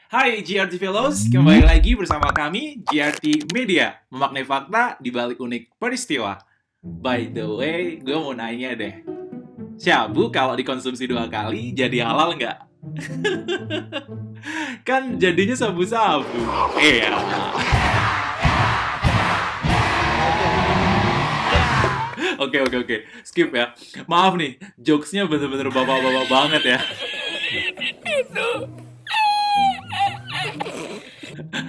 Hai GRT Fellows, kembali lagi bersama kami GRT Media, memaknai fakta di balik unik peristiwa. By the way, gue mau nanya deh, Syabu kalau dikonsumsi 2 kali jadi halal nggak? Kan jadinya sabu-sabu. Iya. Oke, oke, oke. Skip ya. Maaf nih, jokesnya bener-bener bapak-bapak banget ya.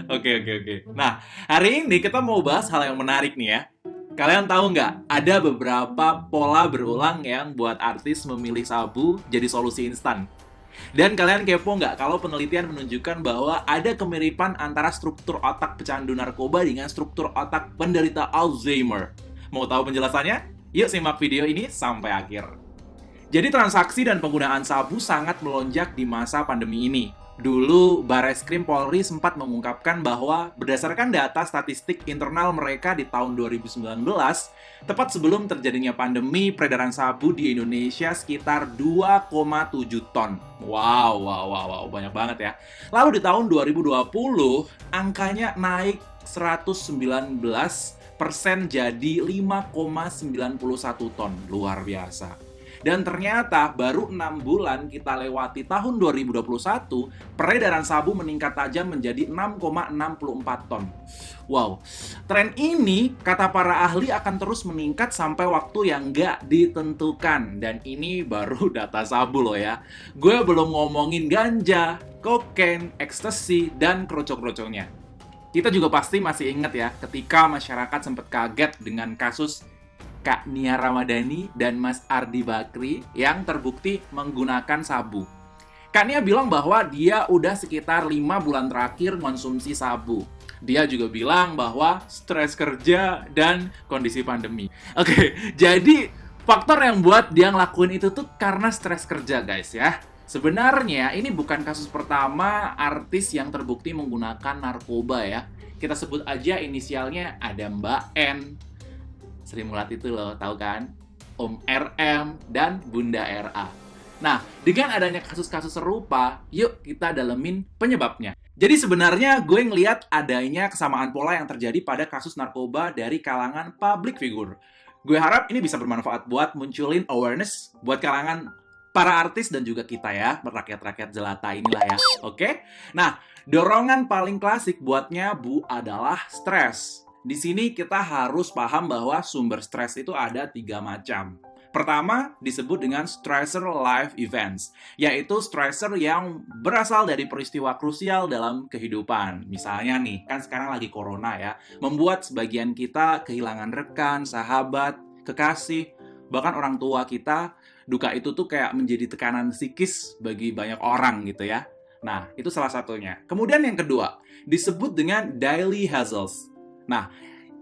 Oke, oke, oke. Nah, hari ini kita mau bahas hal yang menarik nih ya. Kalian tahu nggak, ada beberapa pola berulang yang buat artis memilih sabu jadi solusi instan. Dan kalian kepo nggak kalau penelitian menunjukkan bahwa ada kemiripan antara struktur otak pecandu narkoba dengan struktur otak penderita Alzheimer. Mau tahu penjelasannya? Yuk simak video ini sampai akhir. Jadi transaksi dan penggunaan sabu sangat melonjak di masa pandemi ini. Dulu, Bareskrim Polri sempat mengungkapkan bahwa berdasarkan data statistik internal mereka di tahun 2019, tepat sebelum terjadinya pandemi, peredaran sabu di Indonesia sekitar 2,7 ton. Wow, wow, wow, wow, banyak banget ya. Lalu di tahun 2020, angkanya naik 119% jadi 5,91 ton. Luar biasa. Dan ternyata baru 6 bulan kita lewati tahun 2021, peredaran sabu meningkat tajam menjadi 6,64 ton. Wow, tren ini kata para ahli akan terus meningkat sampai waktu yang nggak ditentukan. Dan ini baru data sabu loh ya. Gue belum ngomongin ganja, kokain, ekstasi, dan krocok-krocoknya. Kita juga pasti masih ingat ya, ketika masyarakat sempat kaget dengan kasus Kak Nia Ramadhani dan Mas Ardi Bakri yang terbukti menggunakan sabu. Kak Nia bilang bahwa dia udah sekitar 5 bulan terakhir konsumsi sabu. Dia juga bilang bahwa stres kerja dan kondisi pandemi. Oke, jadi faktor yang buat dia ngelakuin itu tuh karena stres kerja guys ya. Sebenarnya ini bukan kasus pertama artis yang terbukti menggunakan narkoba ya. Kita sebut aja inisialnya ada Mbak N, Sri Mulat itu loh, tahu kan? Om RM, dan Bunda RA. Nah, dengan adanya kasus-kasus serupa, yuk kita dalemin penyebabnya. Jadi sebenarnya gue ngeliat adanya kesamaan pola yang terjadi pada kasus narkoba dari kalangan public figure. Gue harap ini bisa bermanfaat buat munculin awareness buat kalangan para artis dan juga kita ya, rakyat-rakyat jelata inilah ya, oke? Nah, dorongan paling klasik buatnya Bu adalah stres. Di sini kita harus paham bahwa sumber stres itu ada 3 macam. Pertama, disebut dengan stressor life events, yaitu stressor yang berasal dari peristiwa krusial dalam kehidupan. Misalnya nih, kan sekarang lagi corona ya, membuat sebagian kita kehilangan rekan, sahabat, kekasih, bahkan orang tua kita. Duka itu tuh kayak menjadi tekanan psikis bagi banyak orang gitu ya. Nah, itu salah satunya. Kemudian yang kedua, disebut dengan daily hassles. Nah,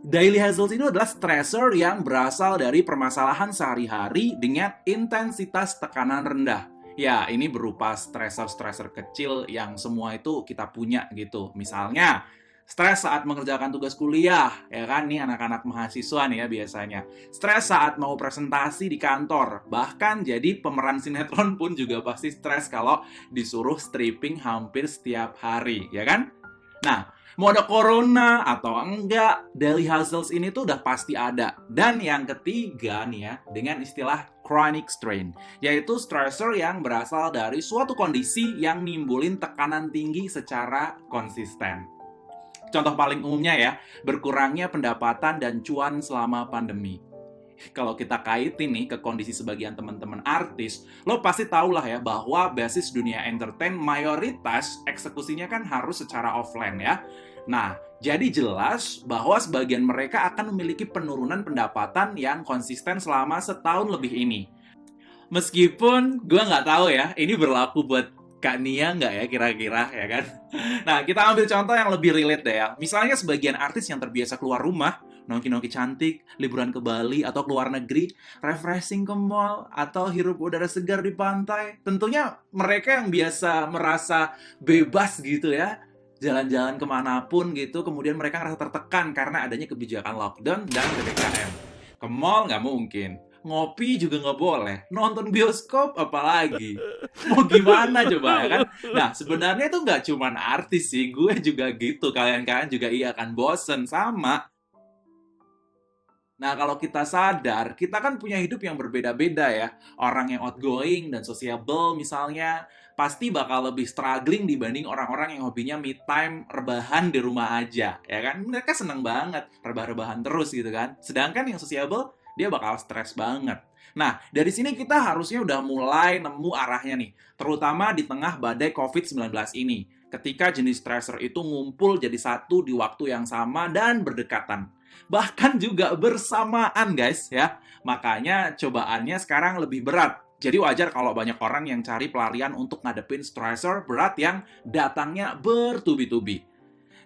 daily hassles ini adalah stressor yang berasal dari permasalahan sehari-hari dengan intensitas tekanan rendah. Ya, ini berupa stressor-stressor kecil yang semua itu kita punya gitu. Misalnya, stres saat mengerjakan tugas kuliah, ya kan? Nih anak-anak mahasiswa nih ya biasanya. Stres saat mau presentasi di kantor. Bahkan jadi pemeran sinetron pun juga pasti stres kalau disuruh stripping hampir setiap hari, ya kan? Nah, mau ada corona atau enggak, daily hassles ini tuh udah pasti ada. Dan yang ketiga nih ya, dengan istilah chronic strain, yaitu stressor yang berasal dari suatu kondisi yang nimbulin tekanan tinggi secara konsisten. Contoh paling umumnya ya, berkurangnya pendapatan dan cuan selama pandemi. Kalau kita kaitin nih ke kondisi sebagian teman-teman artis, lo pasti tau lah ya bahwa basis dunia entertain mayoritas eksekusinya kan harus secara offline ya. Nah, jadi jelas bahwa sebagian mereka akan memiliki penurunan pendapatan yang konsisten selama setahun lebih ini. Meskipun gue nggak tahu ya, ini berlaku buat Kak Nia nggak ya kira-kira ya kan? Nah, kita ambil contoh yang lebih relate deh ya. Misalnya sebagian artis yang terbiasa keluar rumah, nongki-nongki cantik, liburan ke Bali atau ke luar negeri, refreshing ke mall, atau hirup udara segar di pantai. Tentunya mereka yang biasa merasa bebas gitu ya, jalan-jalan kemanapun gitu, kemudian mereka ngerasa tertekan karena adanya kebijakan lockdown dan PPKM. Ke mall nggak mungkin. ngopi juga nggak boleh, nonton bioskop apalagi. Mau gimana coba ya kan? Nah, sebenarnya itu nggak cuman artis sih, gue juga gitu, kalian-kalian juga iya kan bosen, sama. Nah, kalau kita sadar, kita kan punya hidup yang berbeda-beda ya. Orang yang outgoing dan sociable misalnya, pasti bakal lebih struggling dibanding orang-orang yang hobinya me time, rebahan di rumah aja, ya kan? Mereka seneng banget, rebah-rebahan terus gitu kan. Sedangkan yang sociable, dia bakal stres banget. Nah, dari sini kita harusnya udah mulai nemu arahnya nih, terutama di tengah badai COVID-19 ini. Ketika jenis stressor itu ngumpul jadi satu di waktu yang sama dan berdekatan. Bahkan juga bersamaan guys ya. Makanya cobaannya sekarang lebih berat. Jadi wajar kalau banyak orang yang cari pelarian untuk ngadepin stressor berat yang datangnya bertubi-tubi.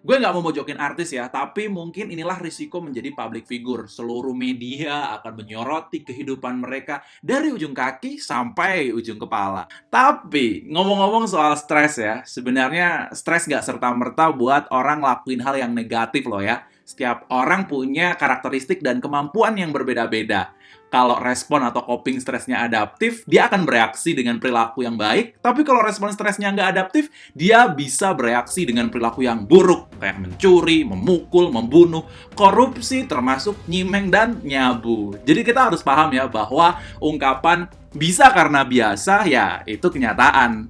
Gue nggak mau mojokin artis ya, tapi mungkin inilah risiko menjadi public figure. Seluruh media akan menyoroti kehidupan mereka dari ujung kaki sampai ujung kepala. Tapi, ngomong-ngomong soal stres ya, sebenarnya stres nggak serta-merta buat orang lakuin hal yang negatif loh ya. Setiap orang punya karakteristik dan kemampuan yang berbeda-beda. Kalau respon atau coping stresnya adaptif, dia akan bereaksi dengan perilaku yang baik. Tapi kalau respon stresnya nggak adaptif, dia bisa bereaksi dengan perilaku yang buruk. Kayak mencuri, memukul, membunuh, korupsi, termasuk nyimeng dan nyabu. Jadi kita harus paham ya bahwa ungkapan bisa karena biasa, ya itu kenyataan.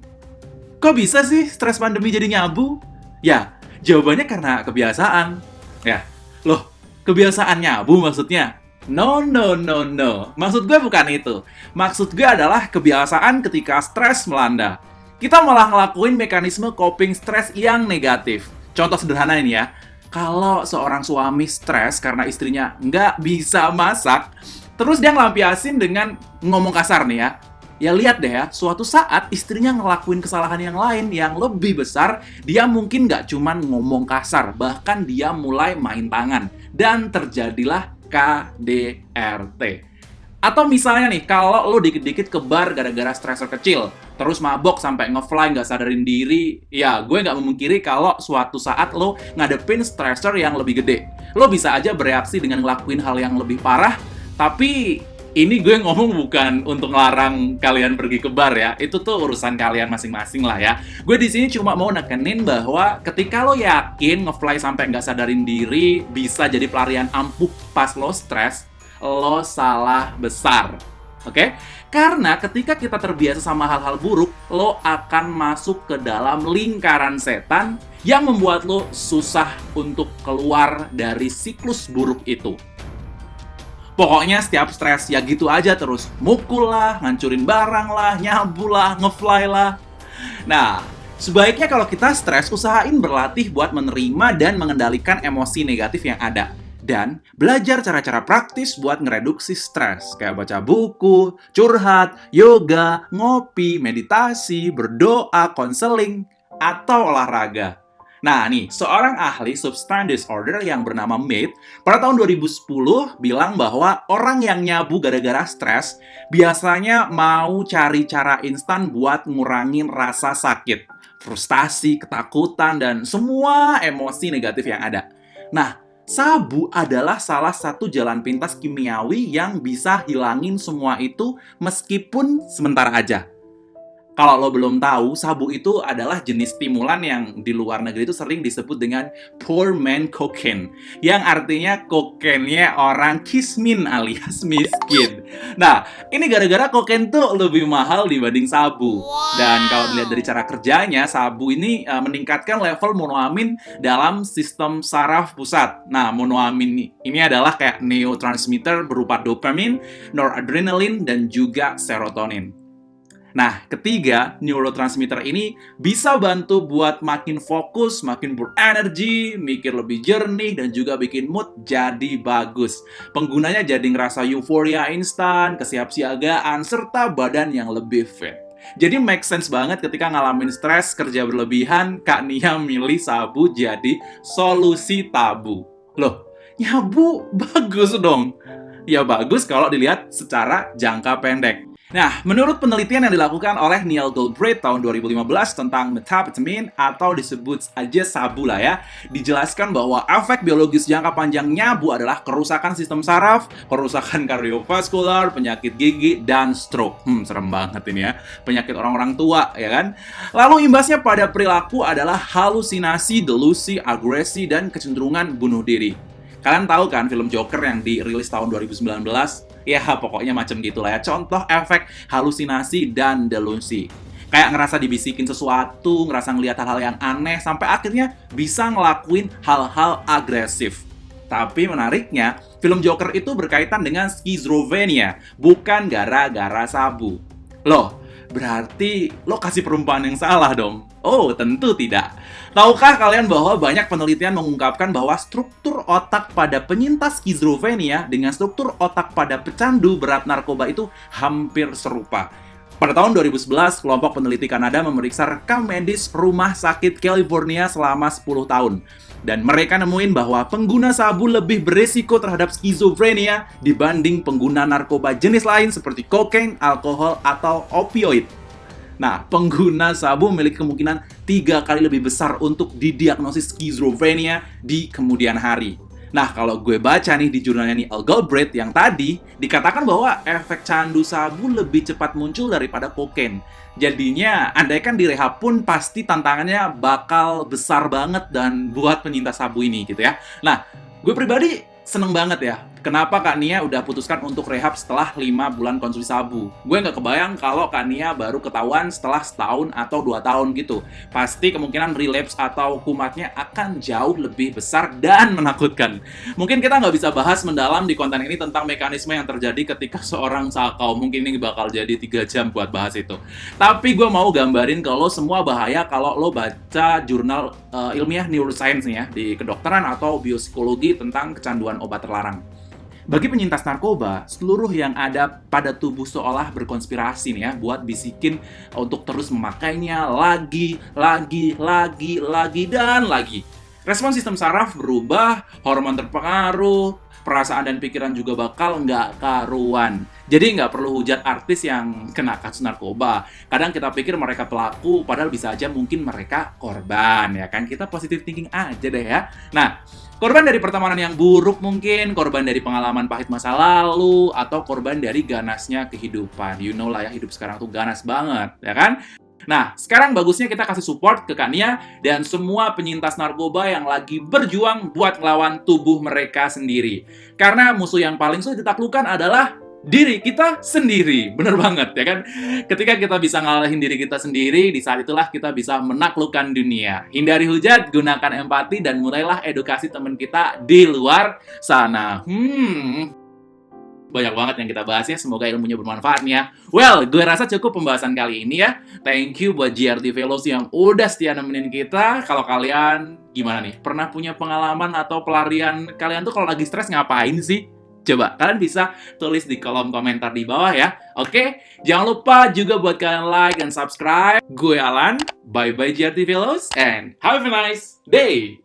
Kok bisa sih stres pandemi jadi nyabu? Ya, jawabannya karena kebiasaan. Ya, loh, kebiasaan nyabu maksudnya? No, no, no, no. Maksud gue bukan itu. Maksud gue adalah kebiasaan ketika stres melanda. Kita malah ngelakuin mekanisme coping stres yang negatif. Contoh sederhana ini ya. Kalau seorang suami stres karena istrinya nggak bisa masak, terus dia ngelampiasin dengan ngomong kasar nih ya. Ya lihat deh ya, suatu saat istrinya ngelakuin kesalahan yang lain yang lebih besar, dia mungkin nggak cuman ngomong kasar, bahkan dia mulai main tangan. Dan terjadilah KDRT. Atau misalnya nih, kalau lo dikit-dikit ke bar gara-gara stressor kecil, terus mabok sampai nge-fly nggak sadarin diri, ya gue nggak memungkiri kalau suatu saat lo ngadepin stressor yang lebih gede. Lo bisa aja bereaksi dengan ngelakuin hal yang lebih parah, tapi ini gue ngomong bukan untuk ngelarang kalian pergi ke bar ya. Itu tuh urusan kalian masing-masing lah ya. Gue di sini cuma mau nekenin bahwa ketika lo yakin nge-fly sampai nggak sadarin diri bisa jadi pelarian ampuh pas lo stres, lo salah besar. Oke? Karena ketika kita terbiasa sama hal-hal buruk, lo akan masuk ke dalam lingkaran setan yang membuat lo susah untuk keluar dari siklus buruk itu. Pokoknya setiap stres ya gitu aja terus. Mukul lah, ngancurin barang lah, nyabu lah, nge-fly lah. Nah, sebaiknya kalau kita stres, usahain berlatih buat menerima dan mengendalikan emosi negatif yang ada. Dan belajar cara-cara praktis buat ngereduksi stres. Kayak baca buku, curhat, yoga, ngopi, meditasi, berdoa, konseling, atau olahraga. Nah nih, seorang ahli substance disorder yang bernama Mead pada tahun 2010 bilang bahwa orang yang nyabu gara-gara stres biasanya mau cari cara instan buat ngurangin rasa sakit, frustasi, ketakutan, dan semua emosi negatif yang ada. Nah, sabu adalah salah satu jalan pintas kimiawi yang bisa hilangin semua itu meskipun sementara aja. Kalau lo belum tahu, sabu itu adalah jenis stimulan yang di luar negeri itu sering disebut dengan poor man cocaine, yang artinya kokainnya orang kismin alias miskin. Nah, ini gara-gara kokain tuh lebih mahal dibanding sabu. Dan kalau dilihat dari cara kerjanya, sabu ini meningkatkan level monoamin dalam sistem saraf pusat. Nah, monoamin ini adalah kayak neurotransmitter berupa dopamin, noradrenaline, dan juga serotonin. Nah, ketiga, neurotransmitter ini bisa bantu buat makin fokus, makin berenergi, mikir lebih jernih, dan juga bikin mood jadi bagus. Penggunanya jadi ngerasa euforia instan, kesiapsiagaan, serta badan yang lebih fit. Jadi make sense banget ketika ngalamin stres, kerja berlebihan, Kak Nia milih sabu jadi solusi tabu. Loh, nyabu bagus dong. Ya bagus kalau dilihat secara jangka pendek. Nah, menurut penelitian yang dilakukan oleh Neil Galbraith tahun 2015 tentang methamphetamine atau disebut aja sabu lah ya, dijelaskan bahwa efek biologis jangka panjang nyabu adalah kerusakan sistem saraf, kerusakan kardiovaskular, penyakit gigi, dan stroke. Serem banget ini ya, penyakit orang-orang tua ya kan. Lalu imbasnya pada perilaku adalah halusinasi, delusi, agresi, dan kecenderungan bunuh diri. Kalian tahu kan film Joker yang dirilis tahun 2019? Ya, pokoknya macam gitulah ya. Contoh efek halusinasi dan delusi. Kayak ngerasa dibisikin sesuatu, ngerasa ngelihat hal-hal yang aneh, sampai akhirnya bisa ngelakuin hal-hal agresif. Tapi menariknya, film Joker itu berkaitan dengan skizofrenia, bukan gara-gara sabu. Loh, berarti lo kasih perumpamaan yang salah dong? Oh, tentu tidak. Tahukah kalian bahwa banyak penelitian mengungkapkan bahwa struktur otak pada penyintas skizofrenia dengan struktur otak pada pecandu berat narkoba itu hampir serupa. Pada tahun 2011, kelompok peneliti Kanada memeriksa rekam medis rumah sakit California selama 10 tahun. Dan mereka nemuin bahwa pengguna sabu lebih beresiko terhadap skizofrenia dibanding pengguna narkoba jenis lain seperti kokain, alkohol, atau opioid. Nah, pengguna sabu memiliki kemungkinan 3 kali lebih besar untuk didiagnosis skizofrenia di kemudian hari. Nah, kalau gue baca nih di jurnalnya Neil Galbraith yang tadi, dikatakan bahwa efek candu sabu lebih cepat muncul daripada kokain. Jadinya, andaikan direhab pun pasti tantangannya bakal besar banget dan buat penyintas sabu ini gitu ya. Nah, gue pribadi seneng banget ya. Kenapa Kak Nia udah putuskan untuk rehab setelah 5 bulan konsumsi sabu? Gue nggak kebayang kalau Kak Nia baru ketahuan setelah setahun atau 2 tahun gitu. Pasti kemungkinan relapse atau kumatnya akan jauh lebih besar dan menakutkan. Mungkin kita nggak bisa bahas mendalam di konten ini tentang mekanisme yang terjadi ketika seorang sakau. Mungkin ini bakal jadi 3 jam buat bahas itu. Tapi gue mau gambarin kalau semua bahaya kalau lo baca jurnal ilmiah neuroscience nih ya, di kedokteran atau biopsikologi tentang kecanduan obat terlarang. Bagi penyintas narkoba, seluruh yang ada pada tubuh seolah berkonspirasi nih ya, buat bisikin untuk terus memakainya lagi, dan lagi. Respon sistem saraf berubah, hormon terpengaruh, perasaan dan pikiran juga bakal nggak karuan. Jadi nggak perlu hujat artis yang kena kasus narkoba. Kadang kita pikir mereka pelaku, padahal bisa aja mungkin mereka korban, ya kan? Kita positive thinking aja deh ya. Nah, korban dari pertemanan yang buruk mungkin, korban dari pengalaman pahit masa lalu, atau korban dari ganasnya kehidupan. You know lah ya, hidup sekarang tuh ganas banget, ya kan? Nah, sekarang bagusnya kita kasih support ke Kak Nia dan semua penyintas narkoba yang lagi berjuang buat ngelawan tubuh mereka sendiri. Karena musuh yang paling sulit ditaklukkan adalah diri kita sendiri. Bener banget, ya kan? Ketika kita bisa ngalahin diri kita sendiri, di saat itulah kita bisa menaklukkan dunia. Hindari hujat, gunakan empati, dan mulailah edukasi teman kita di luar sana. Banyak banget yang kita bahas ya, semoga ilmunya bermanfaat nih ya. Well, gue rasa cukup pembahasan kali ini ya. Thank you buat GRT Fellows yang udah setia nemenin kita. Kalau kalian, gimana nih? Pernah punya pengalaman atau pelarian kalian tuh kalau lagi stres ngapain sih? Coba, kalian bisa tulis di kolom komentar di bawah ya. Oke, jangan lupa juga buat kalian like dan subscribe. Gue Alan, bye-bye GRT Fellows, and have a nice day!